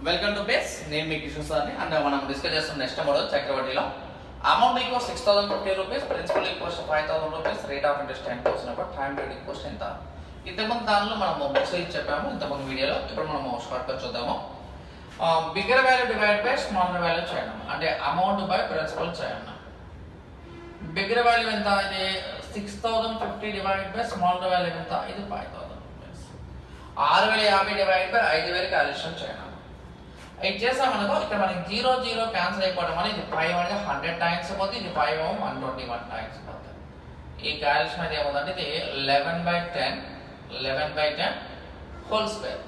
Welcome to base. నేను మీ కిషోర్ సార్ని. And మనం డిస్కస్ చేస్తున్న నెక్స్ట్ మోడల్ చక్రవడ్డీలో amount equals 6,050 rupees, principal equals 5,000 rupees, rate of interest 10% అప్పుడు టైం పీరియడ్ ఈక్వల్స్ ఎంత. ఇంతకుముందు దానిలో మనము మెసేజ్ చెప్పాము ఇంతకుముందు వీడియోలో. ఇప్పుడు మనము షార్ట్ కట్ చూద్దాము. Bigger value divide by smaller value చేయడం అంటే అమౌంట్ బై ప్రిన్సిపల్ చేయడం. బిగ్గర్ వాల్యూ ఎంత? ఇది 6,050 డివైడ్ బై స్మాలర్ వాల్యూ ఎంత? ఇది 5,000 రూపీస్. 6,050 డివైడ్ బై 5,000 క్యాలిక్యులేషన్ చేయడం. ఇది చేసామనుకో ఇక్కడ మనకి 0 0 క్యాన్సిల్ అయిపోవడం వల్ల ఇది 5 అనేది 100 టైమ్స్ పోతుంది, ఇది 5 ఏమో 121 టైమ్స్ పోతుంది. ఈ క్యాలిక్యులేషన్ అనేది ఏముందంటే ఇది 11/10 హోల్ స్క్వేర్.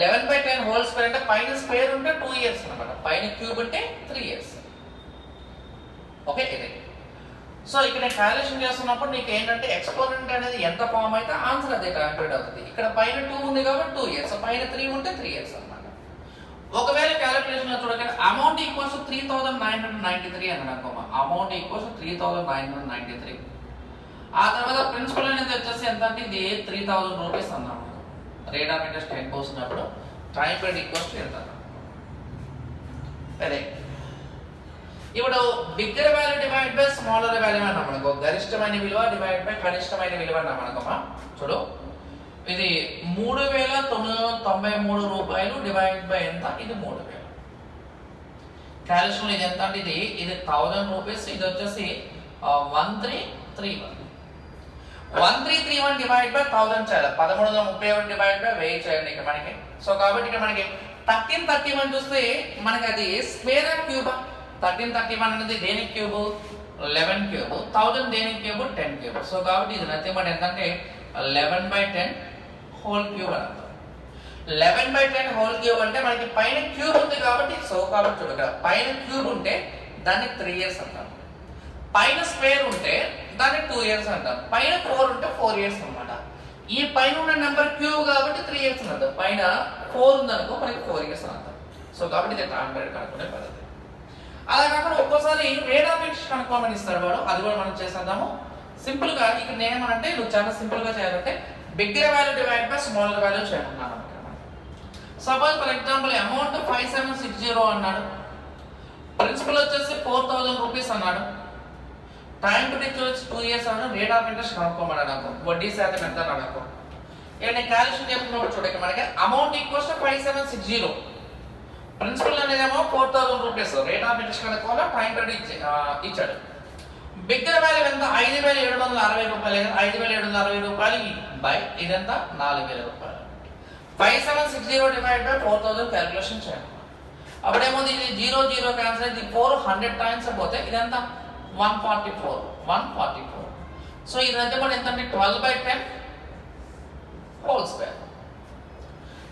11/10 హోల్ స్క్వేర్ అంటే పైన స్క్వేర్ ఉంటే 2 ఇయర్స్ అనమాట, పైన క్యూబ్ ఉంటే 3 ఇయర్స్. ఓకే, ఇది సో ఇక్కడ క్యాలిక్యులేషన్ చేస్తున్నప్పుడు నీకు ఏంటంటే ఎక్స్పోనెంట్ అనేది ఎంత ఫామ్ అయితే ఆన్సర్ అదే క్యాలిక్యులేట్ అవుతుంది. ఇక్కడ పైన 2 ఉంది కాబట్టి 2 ఇయర్స్, పైన 3 ఉంటే 3 ఇయర్స్ అనమాట. ఒకవేళ క్యాలిక్యులేషన్ లో చూడగానే అమౌంట్ ఈక్వల్స్ 3,993 అని అనుకోమా. Amount equals 3,993. ఆ తర్వాత ప్రిన్సిపల్ అనేది వచ్చేసి ఎంత అంటే ఇది 3,000 రూపీస్ అన్నాము. రేట్ ఆఫ్ ఇంట్రెస్ట్ 10% అప్పుడు టైం పీరియడ్ ఈక్వల్స్ ఎంత. అదే ఇప్పుడు bigger value divide by smaller value అన్నాం అనుకో. గరిష్టమైన విలువ డివైడ్ బై కనిష్టమైన విలువ అన్నాం అనుకోమా. చూడు, ఇది 3,993 రూపాయలు డివైడ్ బై ఎంత? ఇది 3,000. క్యాలిక్యులేషన్ ఇది ఎంత అంటే ఇది 1,000 రూపీస్. ఇది వచ్చేసి 1331. 1331 డివైడ్ బై 1,000 చేయాలి. 1331 డివైడ్ బై 1000 చేయండి ఇక్కడ మనకి. సో కాబట్టి ఇక్కడ మనకి 1331 చూస్తే మనకి అది స్క్వేర్ ఆఫ్ క్యూబ్. 1331 అనేది దేనికి క్యూబ్? 11 క్యూబ్. 1000 దేనికి క్యూబ్? 10 క్యూబ్. సో కాబట్టి ఇది నథింగ్ బట్ ఎంత అంటే 11/10 హోల్ క్యూబ్ అని అర్థం. 11/10 హోల్ క్యూబ్ అంటే మనకి పైన క్యూబ్ ఉంది కాబట్టి కాబట్టి చూడు ఇక్కడ పైన క్యూబ్ ఉంటే దాన్ని 3 ఇయర్స్ అంటాం. పైన స్క్వేర్ ఉంటే దాన్ని 2 ఇయర్స్ అంటాం. పైన 4 ఉంటే 4 ఇయర్స్ అనమాట. ఈ పైన ఉన్న నెంబర్ క్యూబ్ కాబట్టి 3 ఇయర్స్ అని అర్థం. పైన 4 ఉందనుకో మనకి 4 ఇయర్స్ అని అర్థం. సో కాబట్టి ఇది టైం పీరియడ్ కనుక్కునే పద్ధతి. అలా కాకుండా ఒక్కోసారి రేట్ ఆఫ్ ఇంట్రెస్ట్ కనుక్కోమని ఇస్తాడు వాడు. అది కూడా మనం చేసేద్దాము సింపుల్ గా. ఇక్కడ నేనేమనంటే నువ్వు చాలా సింపుల్ గా చేయాలంటే bigger value divide by smaller value చేయమన్నాను. సపోజ్ ఫర్ ఎగ్జాంపుల్ అమౌంట్ 5760 అన్నాడు, ప్రిన్సిపల్ వచ్చేసి 4,000 రూపీస్ అన్నాడు, టైం పీరియడ్ వచ్చి 2 ఇయర్స్ అన్నాడు, రేట్ ఆఫ్ ఇంట్రెస్ట్ కనుక్కోమన్నాడు అనుకో. వడ్డీ శాతం ఎంత అన్నాడు అనుకో. ఇక్కడ నేను క్యాలిక్యులేషన్ చేస్తున్నప్పుడు చూడక మనకి అమౌంట్ ఈక్వల్స్ 5760, ప్రిన్సిపల్ అనేదేమో 4,000 రూపీస్, రేట్ ఆఫ్ ఇంట్రెస్ట్ కనుక్కోవాలా, టైం పీరియడ్ ఇచ్చాడు. బిగ్గర్ వాల్యూ ఎంత? 5,760 రూపాయలు. 5,760 రూపాయలు బై ఇదంతా 4,000 రూపాయలు. 5760 డివైడ్ బై 4,000 క్యాలిక్యులేషన్ చేయాలి. అప్పుడేమోది ఇది 0 0 క్యాన్సిల్ అయితే 400 టైమ్స్ పోతే ఇదంతా 144. సో ఇది అంటే మనం ఎంత అంటే 12/10 whole square.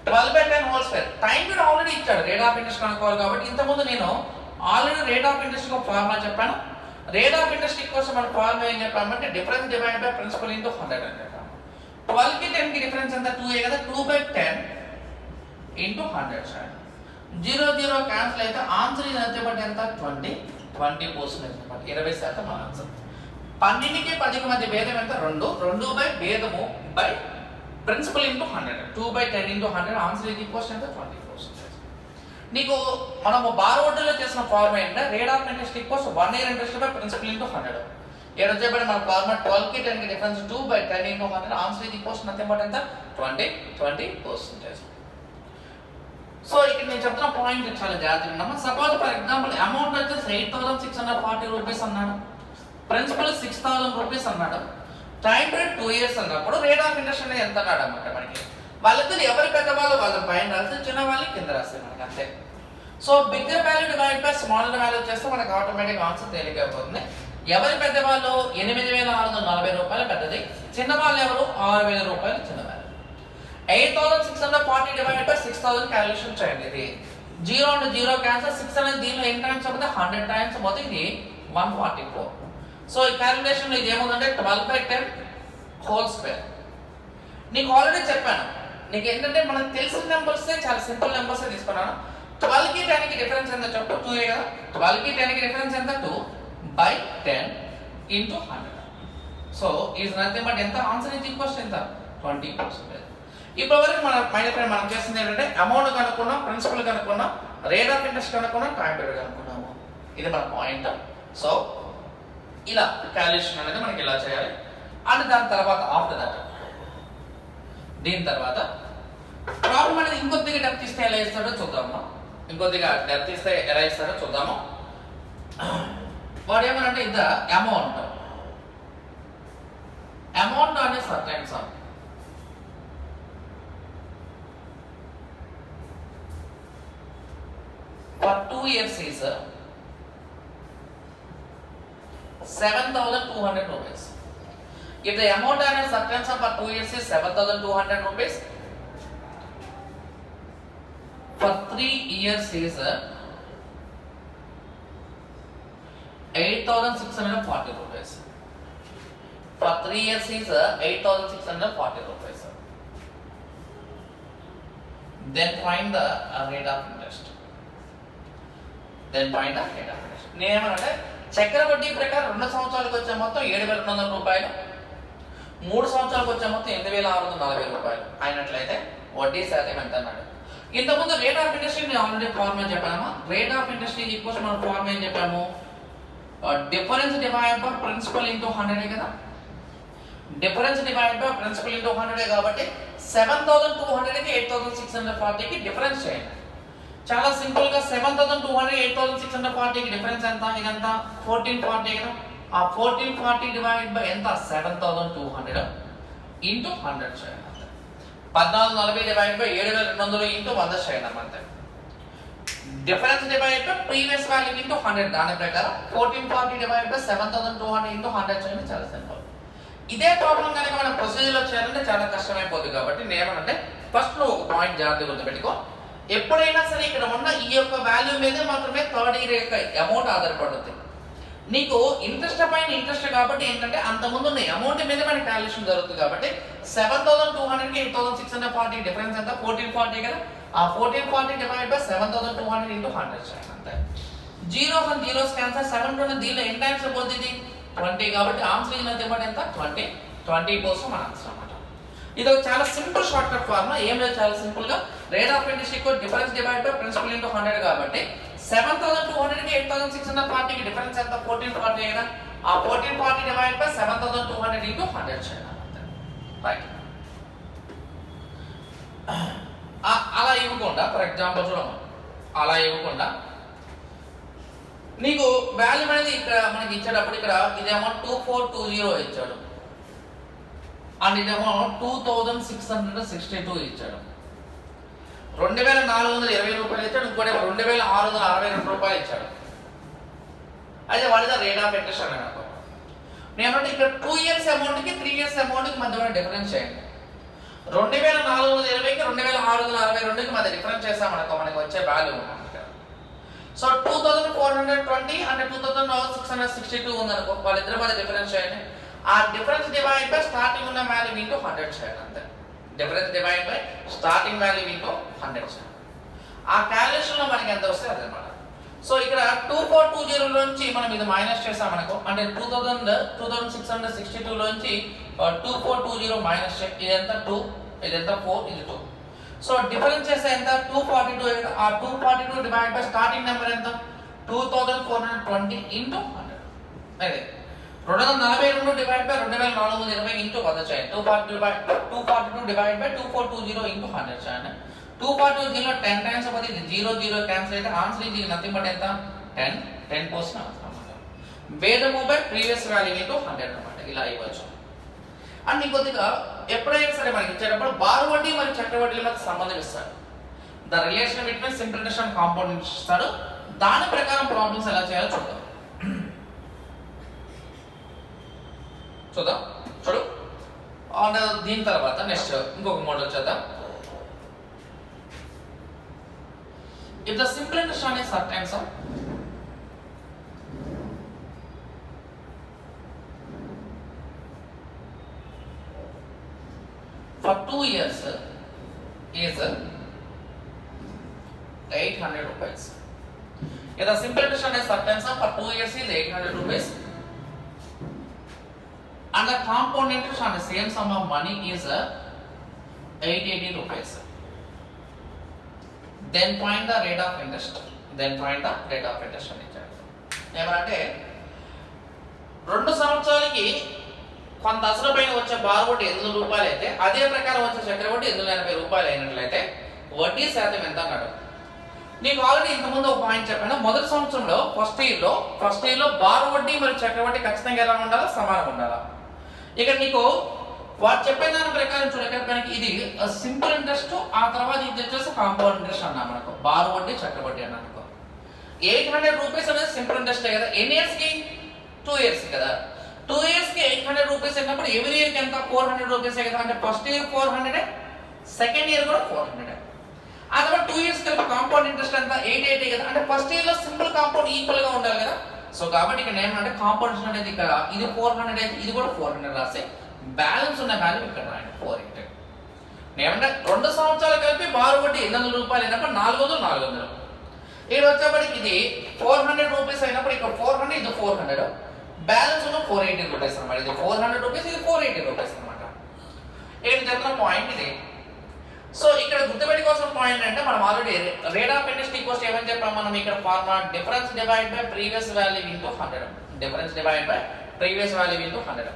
12/10 whole square. Time period already ఇచ్చాడు, రేట్ ఆఫ్ ఇంట్రెస్ట్ కనుక్కోవాలి కాబట్టి. ఇంతకుముందు నేను already rate of interest formula చెప్పాను. రేట్ ఆఫ్ ఇంట్రెస్ట్ ఈక్వల్స్ మన ఫార్ములా ఏం చెప్పామంటే difference divide by principal into 100 అని చెప్పాము. 12 కి 10 కి డిఫరెన్స్ ఎంత? 2 కదా. 2/10 ఇంటూ 100 చేయండి. 0 0 క్యాన్సిల్ అయితే ఆన్సర్ ఇది ఎంత? 20% అనమాట. 20% ఆన్సర్. 12కి 10కి మధ్య భేదం ఎంత? 2 బై భేదము by principal into 100. 2/10 into 100 answer ఇది ఈక్వల్స్ ఎంత? 20%. నీకు మనము బార్ వడ్డీలో చేసిన ఫార్ములా ఏంటంటే rate of interest equals 1 year interest by principal into 100. ఇక్కడ వచ్చేప్పటి మన ఫార్ములా 12 కి 10 కి డిఫరెన్స్ 2/10 ఇంటూ 100 ఆన్సర్ ఇది ఈక్వల్స్ నథింగ్ బట్ ఎంత? 20%. సో ఇక్కడ నేను చెప్తున్న పాయింట్ చాలా జాగ్రత్తగా ఉన్నాము. సపోజ్ ఫర్ ఎగ్జాంపుల్ అమౌంట్ వచ్చేసి 8,640 రూపీస్ అన్నాడు, ప్రిన్సిపల్ 6,000 రూపీస్ అన్నాడు, టైం పీరియడ్ 2 ఇయర్స్ అన్నప్పుడు రేట్ ఆఫ్ ఇంట్రెస్ట్ అనేది ఎంత అన్నాడు అన్నమాట. మనకి వాళ్ళిద్దరు ఎవరి పెద్దవాళ్ళు వాళ్ళ పైన రాస్తే చిన్న వాళ్ళు కింద రాస్తే మనకి అంతే. So bigger value divide by smaller value చేస్తే మనకి ఆటోమేటిక్ ఆన్సర్ తేలికైపోతుంది. ఎవరి పెద్దవాళ్ళు 8,640 రూపాయలు పెద్దది, చిన్న వాళ్ళు ఎవరు 6,000 రూపాయలు చిన్న వాల్యూ. 8,640 డివైడ్ బై 6,000 క్యాలిక్యులేషన్ చేయండి. ఇది 0 అంటే 0 క్యాన్సర్. 6 అనేది దీనిలో ఎన్ని టైమ్స్ అవుతుంది? 100 టైమ్స్ పోతే ఇది 144. సో ఈ క్యాలిక్యులేషన్ ఇది ఏముందంటే 12/10 హోల్ స్క్వేర్. నీకు ఆల్రెడీ చెప్పాను, నీకు ఏంటంటే మనకు తెలిసిన నెంబర్సే చాలా సింపుల్ నెంబర్సే తీసుకున్నాను. 12 కి 10 కి డిఫరెన్స్ ఎంత చెప్పు? 2 కదా. 12 కి 10 కి డిఫరెన్స్ ఎంత? 2/10 into 100. So is nothing but ఎంత? ఆన్సర్ ఈజ్ ఈక్వల్స్ ఎంత? 20%. ఇప్పటి వరకు మన మైండ్ ఫ్రెండ్ మనం చేస్తుంది ఏంటంటే అమౌంట్ కనుక్కున్నాం, ప్రిన్సిపల్ కనుక్కున్నాం, రేట్ ఆఫ్ ఇంట్రెస్ట్ కనుక్కున్నాం, టైం పీరియడ్ కనుక్కున్నాము. ఇది మన పాయింట్. సో ఇలా క్యాలిక్యులేషన్ అనేది మనకి ఇలా చేయాలి. అండ్ దాని తర్వాత ఆఫ్టర్ దట్ దీని తర్వాత ప్రాబ్లం అనేది ఇంకొద్దిగా డెప్త్ ఇస్తే ఎలా ఇస్తాడో చూద్దాము. ఇంకొద్దిగా డెప్త్ ఇస్తే ఎలా ఇస్తాడో చూద్దాము. వాడు ఏమనంటే ఇంత అమౌంట్ అనే certain some for 2 years is 7,200 rupees. If the amount on a certain sum for 2 years is 7,200 rupees, for 3 years is 8,640 rupees. For 3 years is 8,640 rupees. Then find the rate of interest. నేనేమనంటే చక్ర వడ్డీ ప్రకారం 2 సంవత్సరాలకు వచ్చే మొత్తం 7,200 రూపాయలు, 3 సంవత్సరాలకు వచ్చే మొత్తం 8,640 రూపాయలు అయినట్లయితే వడ్డీ శాతం ఎంత అన్నాడు. ఇంతకుముందు రేట్ ఆఫ్ ఇంట్రెస్ట్ నేను ఆల్రెడీ ఫార్ములా చెప్పాము. రేట్ ఆఫ్ ఇంట్రెస్ట్ ఈక్వల్స్ మనం ఫార్ములా ఏం చెప్పాము, difference divide by principal into 100 కదా. Difference divide by principal into 100 కాబట్టి 7,200కి 8,640కి డిఫరెన్స్ చేయండి. చాలా సింపుల్ గా 7,200 8,640కి డిఫరెన్స్ ఎంత, ఇదంతా 1440 కదా. ఆ 1440 డివైడ్ బై ఎంత 7,200 ఇంటూ 100 చేయండి. 1440 డివైడ్ బై 7,200 ఇంటూ 100 చేయండి అంతే. Difference divide by previous value into 100 దాని ప్రకారం 1440 డివైడ్ బై 7,200 ఇంటూ 100 చేయండి. చాలా సింపుల్. ఇదే ప్రాబ్లం కనుక మనం ప్రొసీజర్లో చేయాలంటే చాలా కష్టమైపోతుంది. కాబట్టి నేనేమనంటే ఫస్ట్ నువ్వు ఒక పాయింట్ జాగ్రత్తగా గుర్తుపెట్టుకో, ఎప్పుడైనా సరే ఇక్కడ ఉన్న ఈ యొక్క వాల్యూ మీదే మాత్రమే థర్డ్ ఇయర్ యొక్క అమౌంట్ ఆధారపడుతుంది. నీకు ఇంట్రెస్ట్ పైన ఇంట్రెస్ట్ కాబట్టి ఏంటంటే అంతకుముందు ఉన్న అమౌంట్ మీద మనకి క్యాలిక్యులేషన్ జరుగుతుంది. కాబట్టి 7,200కి 8,640 డిఫరెన్స్ ఎంత 1440 కదా. ఆ 1440 డివైడ్ బై 7,200 ఇంటూ 100 చేయండి అంతే. జీరోస్ అండ్ జీరోస్ క్యాన్సర్ 7 దీనిలో ఎన్ని టైమ్స్ పోతుంది 20 కాబట్టి ఆన్సర్ ఎంత ఎంత 20 కోసం మన ఆన్సర్ అన్నమాట. ఇది ఒక చాలా సింపుల్ షార్ట్ కట్ ఫార్ములా. ఏం లేదు, చాలా సింపుల్ గా rate of interest equal difference divide by principal into 100 కాబట్టి 7,200కి 8,640కి డిఫరెన్స్ ఎంత 1440 కదా. ఆ 1440 డివైడ్ బై 7,200 ఇంటూ 100 చేయాలి రైట్. అలా ఇవ్వకుండా ఫర్ ఎగ్జాంపుల్ చూడము, అలా ఇవ్వకుండా నీకు వాల్యూ అనేది ఇక్కడ మనకి ఇచ్చేటప్పుడు ఇక్కడ ఇదేమో 2420 ఇచ్చాడు అండ్ ఇదేమో 2,662 ఇచ్చాడు. 2,420 రూపాయలు ఇచ్చాడు, ఇంకోటి 2,662 రూపాయలు ఇచ్చాడు. అయితే what is the rate of interest అని అనుకో. నేనంటే ఇక్కడ 2 ఇయర్స్ అమౌంట్కి 3 ఇయర్స్ అమౌంట్కి మధ్య డిఫరెన్స్ చేయండి. 2,420కి 2,662కి మధ్య డిఫరెన్స్ చేసామనుకో మనకి వచ్చే వాల్యూ. సో 2,420 అంటే 2,662 ఉందనుకో, వాళ్ళిద్దరి మధ్య డిఫరెన్స్ చేయండి. ఆ డిఫరెన్స్ డివైడ్ బై స్టార్టింగ్ ఉన్న వాల్యూ ఇంటూ 100 చేయండి అంతే. Difference divide by starting value into 100 చేయండి. ఆ క్యాలిక్యులేషన్ లో మనకి ఎంత వస్తే అదనమాట. సో ఇక్కడ 2420 నుంచి మనం ఇది మైనస్ చేసామనుకో, అంటే 2,662 లోంచి 2420 మైనస్ చేయండి. ఇదంతా 2, ఇదంతా 4, ఇది 2. సో డిఫరెన్స్ చేస్తే ఎంత 242. ఆ 242 డివైడ్ బై స్టార్టింగ్ నెంబర్ ఎంత 2,420 ఇంటూ 100. అదే 242 డివైడ్ బై 2,420 ఇంటూ 100 చేయండి. 242 డివైడ్ బై 2420 ఇంటూ 100 చేయండి. 242 10 టైమ్స్ పోతే ఇది 0 0 క్యాన్సిల్ అయితే ఆన్సర్ ఇది నథింగ్ బట్ ఎంత 10 కోసం ఆన్సర్ అన్నమాట. భేదము బై ప్రీవియస్ వాల్యూ ఇంటూ 100 అన్నమాట. ఇలా ఇవ్వచ్చు. అండ్ ఇంకొద్దిగా ఎప్పుడైనా సరే మనకి ఇచ్చేటప్పుడు బారు వడ్డీ మరియు చక్రవడ్డీల మధ్య సంబంధం ఇస్తాడు. The relation between simple interest and compound interest ఇస్తాడు. దాని ప్రకారం ప్రాబ్లమ్స్ ఎలా చేయాలో చూద్దాం. చూడు. అండ్ దీని తర్వాత నెక్స్ట్ ఇంకొక మోడల్ చేద్దాం. If the simple interest on a certain sum for 2 years is 800 rupees. If the simple interest on a certain sum for 2 years is 800 rupees and the compound interest on the same sum of money is 880 rupees. Then find the rate of interest. Then find the rate of interest అని ఇచ్చారు. ఏమంటే 2 సంవత్సరాలకి కొంత అసలు పైన వచ్చే బారోవడ్డీ 800 రూపాయలు అయితే అదే ప్రకారం వచ్చే చక్రవడ్డీ 880 రూపాయలు అయినట్లయితే వడ్డీ శాతం ఎంత అన్నాడు. నీకు ఆల్రెడీ ఇంతకుముందు ఒక పాయింట్ చెప్పాను. మొదటి సంవత్సరంలో ఫస్ట్ ఇయర్ లో బారోవడ్డీ మరియు చక్రవడ్డీ ఖచ్చితంగా ఎలా ఉండాలా, సమానంగా ఉండాలా. ఇక్కడ నీకు వాడు చెప్పే దాని ప్రకారం చూడడానికి ఇది సింపుల్ ఇంట్రెస్ట్, ఆ తర్వాత ఇది వచ్చేసి కాంపౌండ్ ఇంట్రెస్ట్ అన్నా మనకు. బారోవడ్డీ చక్రవడ్డీ అన్నా అనుకో. 800 రూపీస్ అనేది సింపుల్ ఇంట్రెస్ట్ కదా. ఎన్ని ఇయర్స్ కి? 2 ఇయర్స్ కదా. 2 ఇయర్స్ కి 800 రూపీస్ అయినప్పుడు ఎవ్రీ ఇయర్ కి ఎంత? 400 రూపీస్ కదా. అంటే ఫస్ట్ ఇయర్ 400, సెకండ్ ఇయర్ కూడా 400. ఆ తర్వాత 2 ఇయర్స్ కలిపి కాంపౌండ్ ఇంట్రెస్ట్ ఎంత? 880 కదా. అంటే ఫస్ట్ ఇయర్ లో సింపుల్ కాంపౌండ్ ఈక్వల్ గా ఉండాలి కదా. సో కాబట్టి ఇక్కడ ఏమంటే కాంపౌండ్ ఇంట్రెస్ట్ అనేది ఇక్కడ ఇది 400 అయితే ఇది కూడా 400 రాసి బ్యాలెన్స్ ఉన్న వాల్యూ ఇక్కడ రాయండి 480. ఏమంటే 2 సంవత్సరాలు కలిపి బారోవడ్డీ 800 రూపాయలు అయినప్పుడు 400. ఇక్కడ వచ్చేప్పటికి ఇది 400 రూపీస్ అయినప్పుడు ఇక్కడ 400, ఇది 400, బ్యాలెన్స్ ఉన్న 480 రూపీస్ అన్నమాట. ఇది 400 రూపీస్, ఇది 480 రూపీస్ అన్నమాట. ఇక్కడ చెప్తున్న పాయింట్ ఇది. సో ఇక్కడ గుర్తుపెట్టుకోవాల్సిన పాయింట్ అంటే మనం already rate of interest equals ఏమని చెప్పాం మనం ఇక్కడ formula difference divide by previous value into 100. Difference divide by previous value into 100.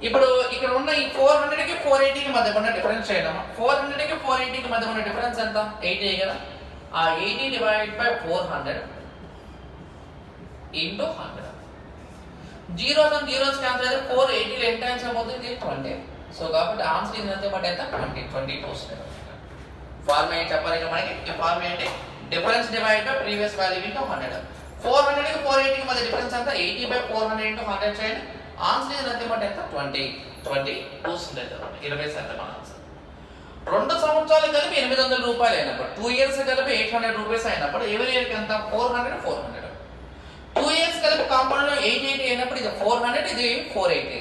ఇప్పుడు ఇక్కడ ఉన్న ఈ 400 కి 480 కి మధ్య ఉన్న డిఫరెన్స్ చేయడం. 400 కి 480 కి మధ్య ఉన్న డిఫరెన్స్ ఎంత? 80 కదా. ఆ 80 divide by 400 into 100. Zeros and zeros cancel అయితే 480 ఎన్ని టైమ్స్ అవుతుంది? 20. సో కాబట్టి ఆన్సర్ ఇది ఎంత? 20%. ఫార్ములా ఏంటి చెప్పాలి ఇక్కడ మనకి? ఈ ఫార్ములా ఏంటి? Difference divide by previous value into 100. 400 కి 480 కి మధ్య డిఫరెన్స్ ఎంత? 80 బై 400 ఇంటూ 100 చేయండి. ఆన్సర్ ఇది ఎంత? 20%. 20% ఆన్సర్. 2 సంవత్సరాలు కలిపి 800 రూపాయలు అయినప్పుడు, 2 ఇయర్స్ కలిపి 800 రూపీస్ అయినప్పుడు ఎవరి ఇయర్కి ఎంత? 400. 2 ఇయర్స్ కలిపి కాంపౌండ్ 880 అయినప్పుడు ఇది 400, ఇది 480.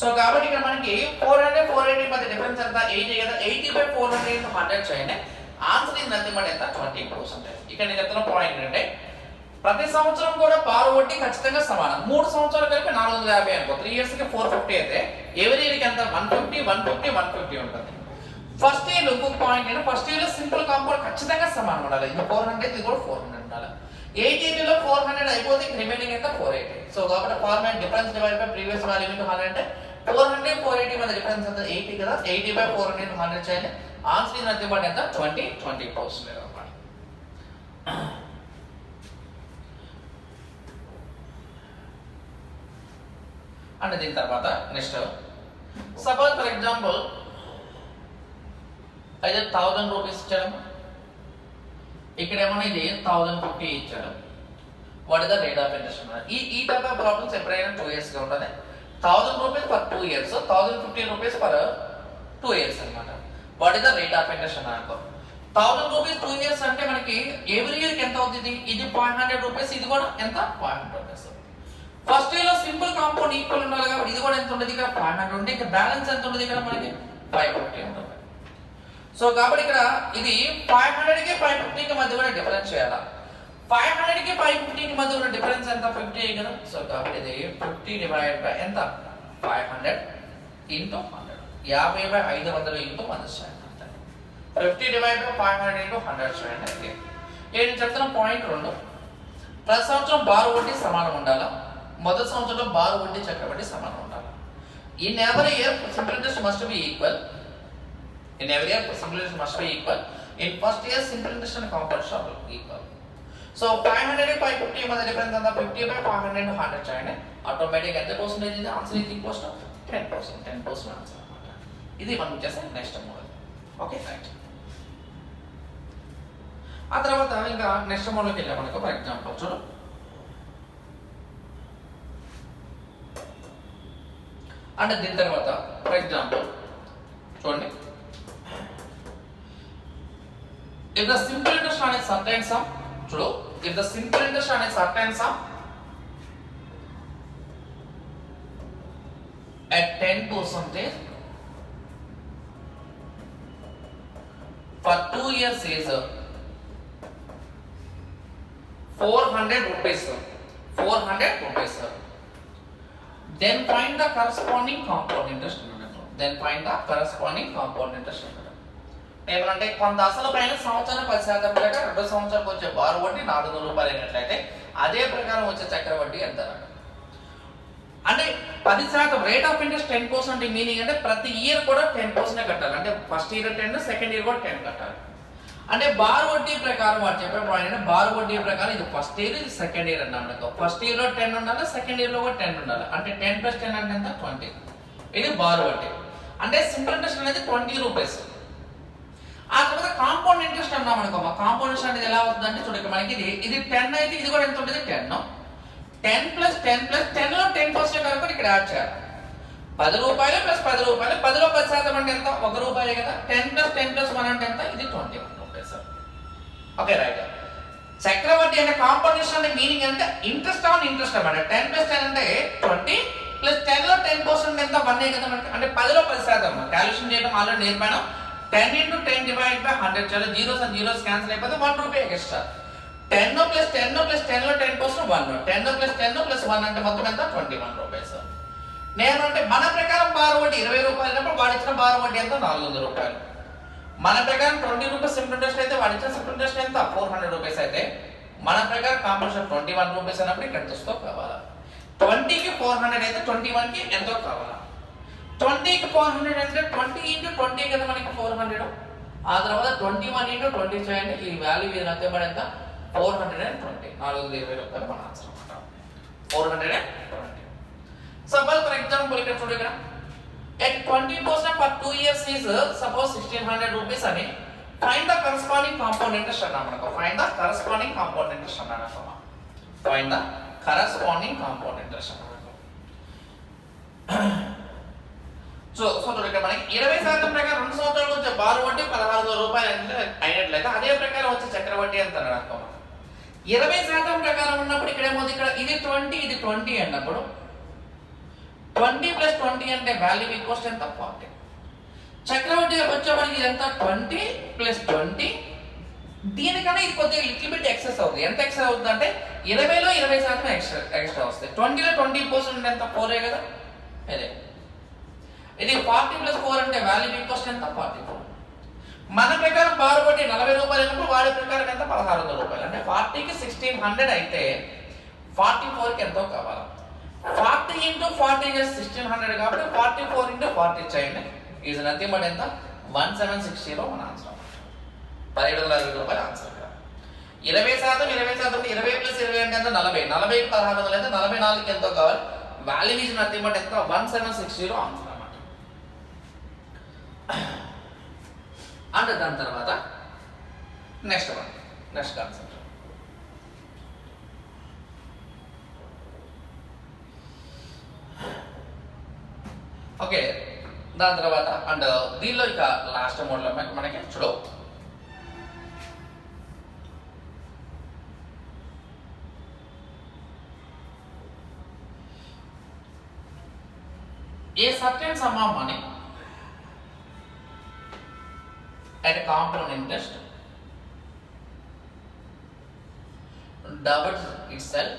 సో కాబట్టి ఇక్కడ మనకి 400, 480 మధ్య డిఫరెన్స్ ఎంత? 80 కదా. 80 బై 400 ఇంటూ 100 చేయండి. ఆన్సర్ ఇది ఎంత? 20%. ఇక్కడ నేను చెప్తున్న పాయింట్ అంటే ప్రతి సంవత్సరం కూడా బారోవడ్డీ ఖచ్చితంగా సమానం. 3 సంవత్సరాలు కలిపి 450 అనుకో. 3 ఇయర్స్ కి 450 అయితే ఎవరి ఇయర్కి ఎంత? 150 ఉంటుంది. ఫస్ట్ ఇయర్ ఇంకొక పాయింట్ ఏంటంటే ఫస్ట్ ఇయర్ లో సింపుల్ కాంపౌండ్ ఖచ్చితంగా సమానం ఉండాలి. ఇది 400, ఇది కూడా 400 ఉండాలి. 880 లో 400 అయిపోతే రిమైనింగ్ ఎంత? 480. సో కాబట్టి formula difference divide by previous value into 100 అంటే 400, 480 మధ్య డిఫరెన్స్ ఎంత? 80 కదా. 80 బై 400 ఇంటూ 100 చేయండి. ఆన్సర్ ఇది ఎంత? 20%. అంటే దీని తర్వాత నెక్స్ట్ సపోజ్ ఫర్ ఎగ్జాంపుల్ అయితే 1000 రూపీస్ ఇచ్చాడు. ఇక్కడ ఏమన్నా ఇది 1050 ఇచ్చాడు. What is the rate of interest? ఈ టైప్ ఆఫ్ ప్రాబ్లమ్స్ ఎప్పుడైనా 2 ఇయర్స్ గా ఉంటుంది. 1000 rupees for 2 years, 1050 rupees for 2 years అనమాట. What is the rate of interest అని అనుకో. 1000 రూపీస్ 2 ఇయర్స్ అంటే మనకి ఎవ్రీ ఇయర్ కి ఎంత అవుతుంది? ఇది 500 రూపీస్, ఇది కూడా ఎంత? 500 రూపీస్. ఫస్ట్ ఇయర్ లో సింపుల్ కాంపౌండ్ ఈక్వల్ ఉండాలి కాబట్టి ఇది కూడా ఎంత ఉండదు? ఇక్కడ 500 ఉంటే ఇక్కడ బ్యాలెన్స్ ఎంత ఉండదు? ఇక్కడ మనకి 550 ఉంటుంది. సో కాబట్టి ఇక్కడ ఇది 500 కి 550 కి మధ్య కూడా డిఫరెన్స్ చేయాలా. 500 కి 550 కి మధ్య ఉన్న డిఫరెన్స్ ఎంత? 50 కదా. సో కాబట్టి ఇది 50 డివైడ్ బై ఎంత? 500 ఇంటూ 100. 50 బై 500 ఇంటూ 100 చేయండి. 50 డివైడ్ బై 500 ఇంటూ 100 చేయండి. నేను చెప్తున్న పాయింట్ 2, ప్రతి సంవత్సరం బారోవడ్డీ సమానం ఉండాలా. మొదటి సంవత్సరంలో బారోవడ్డీ చక్రవడ్డీ సమానం ఉండాలి. In every year simple interest must be equal. In every year, simple interest must be equal. In first year, simple interest and compound shall be equal. So 500 and 550 mother difference on the 50 by 500 and 100 chayane. Automatic at the percentage is the answer is equals to 10%. 10% answer. This is one which is next model. Okay, right. ఆ తర్వాత ఇంకా next మోడల్కి వెళ్ళాం మనకు. For example చూడు, అంటే దీని తర్వాత for example చూడండి, if the simple interest on a certain sum, చూడు, if the simple interest on a certain sum at 10% for 2 years is 400 rupees. 400 rupees. Then find the corresponding compound interest. Then find the corresponding compound interest అంటారు. ఏమంటే కొంత అసలు పైన సంవత్సరం 10% ప్రకారం 2 సంవత్సరాలకు వచ్చే బారు వడ్డీ 400 రూపాయలు అయినట్లయితే అదే ప్రకారం వచ్చే చక్ర వడ్డీ ఎంత అంటే 10% రేట్ ఆఫ్ ఇంట్రెస్ట్ 10% మీనింగ్ అంటే ప్రతి ఇయర్ కూడా 10% కట్టాలి. అంటే ఫస్ట్ ఇయర్ 10, సెకండ్ ఇయర్ కూడా 10 కట్టాలి. అంటే బారు వడ్డీ ప్రకారం వాడు చెప్పే పాయింట్ అంటే బారు వడ్డీ ప్రకారం ఇది ఫస్ట్ ఇయర్ ఇది సెకండ్ ఇయర్ అన్నాడు. ఫస్ట్ ఇయర్ లో 10 ఉండాలి, సెకండ్ ఇయర్ లో కూడా 10 ఉండాలి. అంటే 10 + 10 అంటే ఎంత 20. ఇది బారు వడ్డీ. అంటే సింపుల్ ఇంట్రెస్ట్ అనేది 20 రూపీస్. ఆ తర్వాత కాంపౌండ్ ఇంట్రెస్ట్ అన్నాం అనుకో. కాంపౌండ్ ఇంట్రెస్ట్ అనేది ఎలా అవుతుంది అంటే చూడక మనకి ఇది 10 అయితే ఇది కూడా ఎంత ఉంటుంది 10. 10 + 10 + 10 లో 10% కనుక ఇక్కడ యాడ్ చేయాలి. 10 రూపాయలు + 10 రూపాయలు. 10లో 10% అంటే ఎంత 1 రూపాయే కదా. 10 + 10 + 1 అంటే ఎంత ఇది 21 రూపీస్. Okay right. చక్రవడ్డీ అంటే కాంపౌండ్ ఇంట్రెస్ట్ అంటే మీనింగ్ అంటే ఇంట్రెస్ట్ ఆన్ ఇంట్రెస్ట్ అన్నమాట. 10 + 10 అంటే 20 + 10 లో 10% ఎంత 1 కదా మనకి. అంటే 10లో 10% క్యాలిక్యులేషన్ చేయడం ఆల్రెడీ నేర్పాను. 10 × 10 / 100 చాలా జీరోస్ అండ్ జీరోస్ క్యాన్సిల్ అయిపోతే 1 రూపాయి ఎక్స్ట్రా. 10 + 10 + 10 లో 10% 1. 10 + 10 + 1 అంటే మొత్తం ఎంత 21 రూపాయస్. నేను అంటే మన ప్రకారం బారు వడ్డీ 20 రూపాయలు అయినప్పుడు వాడు ఇచ్చిన బారు వడ్డీ ఎంత 400 రూపాయలు. మన ప్రకారం 20 రూపీస్ సింపుల్ ఇంట్రెస్ట్ అయితే వాడు ఇచ్చిన సింపుల్ ఇంట్రెస్ట్ ఎంత 400 రూపీస్ అయితే మన ప్రకారం కాంపౌండ్ 21 రూపీస్ అన్నప్పుడు ఇక్కడ ఎంతో కావాలా. 20కి 400 అయితే 21కి ఎంతో కావాలా. 20కి 400 అంటే 20 × 20 కదా మనకి 400. ఆ తర్వాత 21 × 20 చేయండి. ఈ వాల్యూ ఇది అంతే మరి ఎంత 420. 420 రూపాయలు మన ఆన్సర్ అన్నమాట. 420. సపోజ్ ఫర్ ఎగ్జాంపుల్ ఇక్కడ చూడు ఇక్కడ at 20% for 2 years is suppose 1600 rupees అని find the corresponding compound interest అన్నా మనకు. find the corresponding compound interest అన్నా మనకు. find the corresponding compound interest అన్నా మనకు. సో ఇక్కడ మనకి 20% ప్రకారం 2 సంవత్సరాలకు వచ్చే బారు వడ్డీ 1600 రూపాయలు అయినట్లయితే అదే ప్రకారం వచ్చే చక్ర వడ్డీ ఎంత అనుకో. 20% ప్రకారం ఉన్నప్పుడు ఇక్కడ ఏమవుతుంది ఇక్కడ ఇది 20 ఇది 20 అన్నప్పుడు 20 + 20 అంటే వాల్యూ ఈక్వల్స్ ఎంత 40. చక్రవడ్డీ వచ్చేవాడికి ఎంత 20 + 20. దీనికన్నా ఇది కొద్దిగా లిటిల్ బిట్ ఎక్సెస్ అవుతుంది. ఎంత ఎక్సెస్ అవుతుంది అంటే 20లో 20% ఎక్స్ట్రా వస్తాయి. 20లో 20% ఎంత 4 కదా. అదే ఇది 40 + 4 అంటే వాల్యూ ఈక్వల్స్ ఎంత 44. మన ప్రకారం బారు వడ్డీ 40 రూపాయలు అయినప్పుడు వాడి ప్రకారం ఎంత 1600 రూపాయలు. అంటే 40కి 1600 అయితే 44కి ఎంతో కావాలి. 40 × 40 = 1600 కాబట్టి 44 × 40 చేయండి. ఈజ్ నథింగ్ బట్ ఎంత 1760 మన ఆన్సర్. 1760 రూపాయలు ఆన్సర్. 20% 20% 20 + 20 అంటే ఎంత 40. 40కి 1600 అయితే 44కి ఎంతో కావాలి. వాల్యూ ఈజ్ నథింగ్ బట్ ఎంత 1760 ఆన్సర్ అన్నమాట. అంటే దాని తర్వాత నెక్స్ట్ కాన్సెప్ట్ ఓకే. దాని తర్వాత అండ్ దీనిలో ఇక లాస్ట్ మోడ్లో మనకి చూడు a certain sum of money at a compound interest doubles itself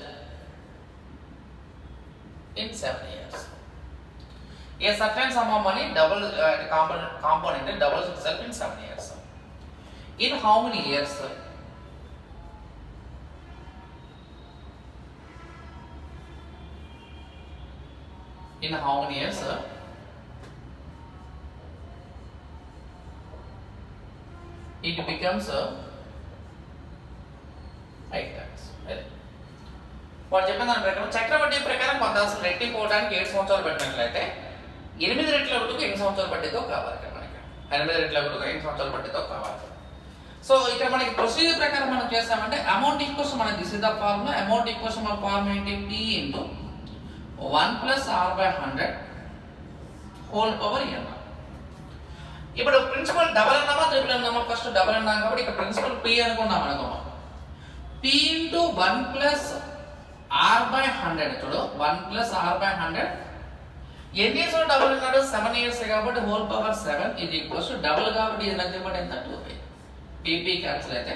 in 7 years. A certain sum of money compound interest doubles itself in 7 years. In how many years? In how many years? It becomes 8 times. వాడు చెప్పిన దాని ప్రకారం చక్రవడ్డీ ప్రకారం కొంత అసలు రెట్టిపోవడానికి 7 సంవత్సరాలు పెట్టినట్లయితే 8 రెట్ల వరకు 8 సంవత్సరాల వడ్డీతో కావాలి మనకి. 8 రెట్ల వరకు 8 సంవత్సరాల వడ్డీతో కావాలి. సో ఇక్కడ మనకి ప్రొసీజర్ ప్రకారం మనం చేస్తామంటే అమౌంట్ ఈక్వల్స్ మన this is the formula. Amount equals మన ఫార్ములా ఏంటి P × 1 + R/100 whole power n. ఇప్పుడు ప్రిన్సిపల్ డబల్ అన్నామా ట్రిపుల్ అన్నామా? ఫస్ట్ డబల్ అన్నాం కాబట్టి ఇక్కడ ప్రిన్సిపల్ P అనుకున్నాం అనుకో. P × 1 + R/100 చూడు 1 + R/100 ఎన్ని ఇయర్స్ డబుల్ అన్నాడు 7 ఇయర్స్ కాబట్టి హోల్ పవర్ 7 ఇది ఈక్వల్స్ డబుల్ కాబట్టి ఇది నథింగ్ బట్ ఎంత 2 PP క్యాన్సిల్ అయితే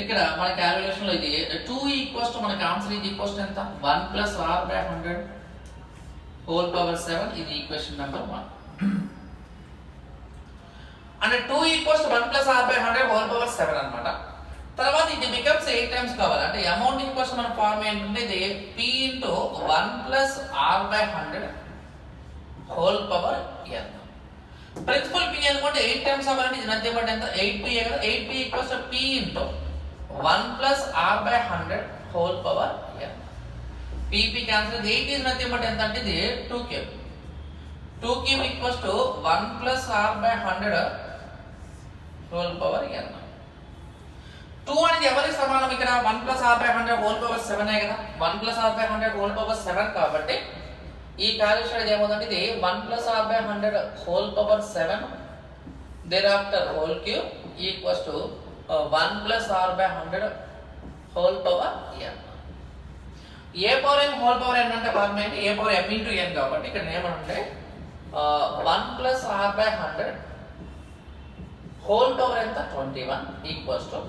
ఇక్కడ మన క్యాలిక్యులేషన్ లో ఇది 2 ఈక్వల్స్ టు మనకి ఆన్సర్ ఇది ఈక్వల్స్ ఎంత 1 + R/100 హోల్ పవర్ 7 ఇది ఈక్వేషన్ నెంబర్ 1. అంటే 2 equals 1 plus R by 100 whole power 7 అన్నమాట. తర్వాత ఇది బికమ్స్ 8 టైమ్స్ కావాలి. అంటే అమౌంట్ ఈక్వల్స్ మన ఫార్మ్ ఏంటంటే ఇది p into 1 plus R by 100 whole power n. Principal p అనుకుంటే 8 టైమ్స్ అవ్వాలంటే ఇది నథింగ్ బట్ ఎంత 8p కదా. 8p equals p into 1 plus R by 100 whole power n. pp cancel. 8 is nothing but ఎంత అంటే ఇది 2 cube. 2 cube equals to 1 plus r by 100 whole power n. 2 అనేది ఎవరికి సమానం ఇక్కడ 1 plus r by 100 whole power 7 కదా. 1 plus r by 100 whole power 7 కాబట్టి ఈ క్యాలిక్యులేషన్ ఏమవుతుందంటే ఇది 1 plus r by 100 whole power 7 thereafter whole cube equals to 1 plus r by 100 whole power n. a power n whole power n అంటే formula ఏంటి? a power m into n కాబట్టి ఇక్కడ ఏమంటే 1 plus r by 100 whole power ఎంత 21 equals to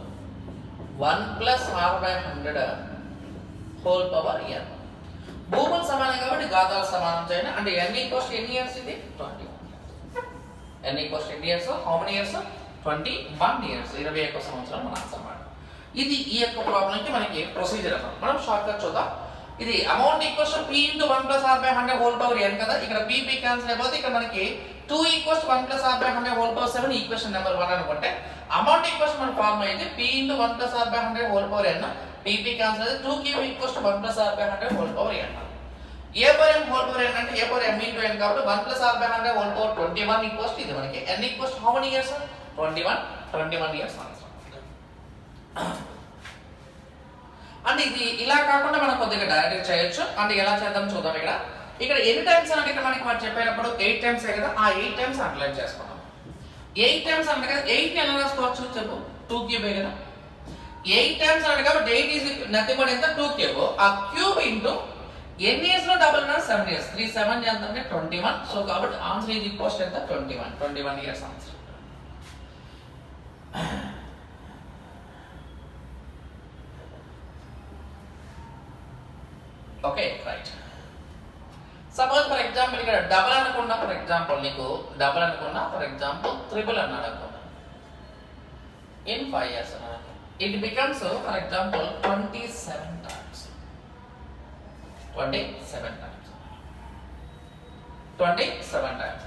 1 plus r by 100 whole power n. భూములు సమానం కాబట్టి ఘాతాలు సమానం చేయండి. అంటే n equals to ఎన్ని ఇయర్స్ ఇది 21. n equals to ఎన్ని years? How many years? 21 years. 21 సంవత్సరం మన ఆన్సర్ మాట. ఇది ఈ యొక్క ప్రాబ్లం కి మనకి ప్రొసీజర్ అన్నమాట. మనం షార్ట్ కట్ చూద్దాం. ఇది amount equals to p into 1 plus R by 100 whole power n కదా. ఇక్కడ p క్యాన్సిల్ అయిపోతే ఇక్కడ మనకి 2 equals 1 plus R by 100 whole power 7 equation number 1 అనుకుంటే అమౌంట్ ఈక్వల్స్ మన ఫార్మ్ అయితే p into 1 plus R by 100 whole power n. p cancel అయితే 2 cube equals to 1 plus R by 100 whole power n. a power m whole power n అంటే a power m into n కాబట్టి 1 plus R by 100 whole power 21 equals ఇది మనకి n equals how many years? 21 years answer. అంటే ఇది ఇలా కాకుండా మనం కొద్దిగా డైరెక్ట్ చేయొచ్చు. అంటే ఎలా చేద్దాం చూద్దాం. ఇక్కడ ఎన్ని టైమ్స్ అంటే ఇక్కడ మనకి మనం చెప్పేటప్పుడు 8 టైమ్స్ కదా. ఆ 8 టైమ్స్ అండర్లైన్ చేసుకున్నాం. 8 టైమ్స్ అంటే కదా 8 ని ఎలా రాసుకోవచ్చు చెప్పు? 2 క్యూబ్ కదా. 8 టైమ్స్ అంటే కాబట్టి 8 is నథింగ్ బట్ ఎంత 2 క్యూబ్. ఆ క్యూబ్ ఇంటూ ఎన్ని ఇయర్స్ లో డబుల్ అన్నారు 7 ఇయర్స్. 3 7 ఎంత అంటే 21. సో కాబట్టి ఆన్సర్ ఇది ఈక్వల్స్ ఎంత 21 years answer. Okay right. Suppose for example ఇక్కడ డబుల్ అనుకున్నా ఫర్ ఎగ్జాంపుల్ నీకు డబుల్ అనుకున్నా ఫర్ ఎగ్జాంపుల్ ట్రిపుల్ అన్నాడు అనుకున్నా ఇన్ 5 ఇయర్స్ అన్నాడు. It becomes for example 27 times. 27 times.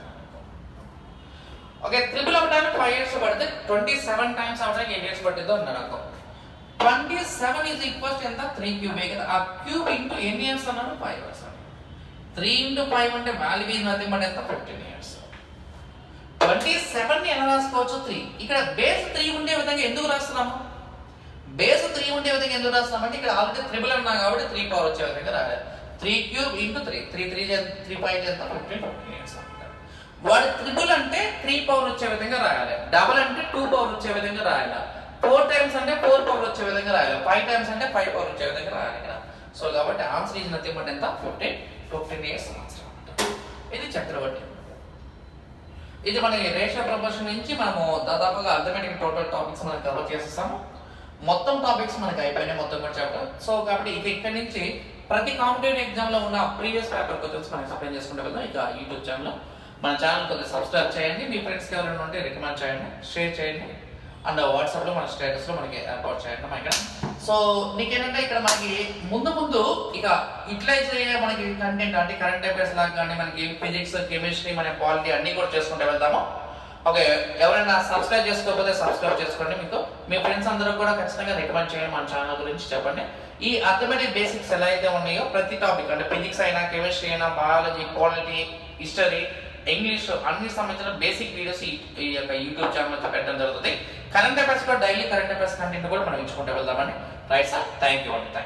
Okay triple అవడానికి 5 ఇయర్స్ పడితే 27 టైమ్స్ అవడానికి 8 ఇయర్స్ పట్టిందో అన్నాడు అనుకో. 27 is equals to ఎంత 3 క్యూబ్ కదా. ఆ క్యూబ్ ఇంటూ ఎన్ని ఇయర్స్ అన్నాడు 5 ఇయర్స్. 3 into 5 అంటే వాల్యూ ఈజ్ నథింగ్ బట్ ఎంత 15 ఇయర్స్. 27 ని ఎలా రాసుకోవచ్చు 3. ఇక్కడ బేస్ 3 ఉండే విధంగా ఎందుకు రాస్తున్నాము? బేస్ 3 ఉండే విధంగా ఎందుకు రాస్తున్నాం అంటే ఇక్కడ ఆల్రెడీ ట్రిపుల్ అన్నా కాబట్టి 3 పవర్ వచ్చే విధంగా రాయాలి. 3 క్యూబ్ ఇంటూ 3 3 5 ఎంత 15 ఇయర్స్. వాడు ట్రిపుల్ అంటే 3 పవర్ వచ్చే విధంగా రాయాలి. డబుల్ అంటే 2 పవర్ వచ్చే విధంగా రాయాలి. 4 టైమ్స్ అంటే 4 పవర్ వచ్చే విధంగా రాయాలి. 5 టైమ్స్ అంటే 5 పవర్ వచ్చే విధంగా రాయాలి ఇక్కడ. సో కాబట్టి ఆన్సర్ ఈజ్ నథింగ్ బట్ ఎంత 15 ఇయర్స్ ఆన్సర్ అన్నమాట. ఇది చక్రవర్తి. ఇది మన రేషియో ప్రపోర్షన్ నుంచి మనము దాదాపుగా అర్థమెటిక్ టోటల్ టాపిక్స్ మనం కవర్ చేసేసాము. మొత్తం టాపిక్స్ మనకి అయిపోయినాయి మొత్తం కూడా చాప్టర్. సో కాబట్టి ఇక ఇక్కడ నుంచి ప్రతి కాంపిటేటివ్ ఎగ్జామ్ లో ఉన్న ప్రీవియస్ పేపర్ క్వశ్చన్స్ మనం ఎక్స్ప్లెయిన్ చేసుకుంటే వెళ్దాం. ఇక యూట్యూబ్ ఛానల్ మన ఛానల్ కొద్దిగా సబ్స్క్రైబ్ చేయండి. మీ ఫ్రెండ్స్కి ఎవరైనా ఉంటే రికమెండ్ చేయండి, షేర్ చేయండి. అండ్ వాట్సాప్ లో మన స్టేటస్ లో మనకి ఏర్పాటు చేయండి ఇక్కడ. సో నీకేంటంటే ఇక్కడ మనకి ముందు ఇక యూటిలైజ్ అయ్యే మనకి కంటెంట్ అంటే కరెంట్ అఫైర్స్ లాగా కానీ మనకి ఫిజిక్స్ కెమిస్ట్రీ మన పాలిటీ అన్ని కూడా చేసుకుంటూ వెళ్తాము. ఓకే ఎవరైనా సబ్స్క్రైబ్ చేసుకోకపోతే సబ్స్క్రైబ్ చేసుకోండి. మీకు మీ ఫ్రెండ్స్ అందరూ కూడా ఖచ్చితంగా రికమెండ్ చేయండి. మన ఛానల్ గురించి చెప్పండి. ఈ అథమెటిక్ బేసిక్స్ ఎలా అయితే ఉన్నాయో ప్రతి టాపిక్ అంటే ఫిజిక్స్ అయినా కెమిస్ట్రీ అయినా బయాలజీ పాలిటీ హిస్టరీ ఇంగ్లీష్ అన్ని సంబంధించిన బేసిక్ వీడియోస్ ఈ యొక్క యూట్యూబ్ ఛానల్ పెట్టడం జరుగుతుంది. కరెంట్ అఫైర్స్ లో డైలీ కరెంట్ అఫైర్స్ కంటెంట్ కూడా మనం ఇచ్చుకుంటూ వెళ్దామని. రైట్ సార్, థ్యాంక్ యూ అండి.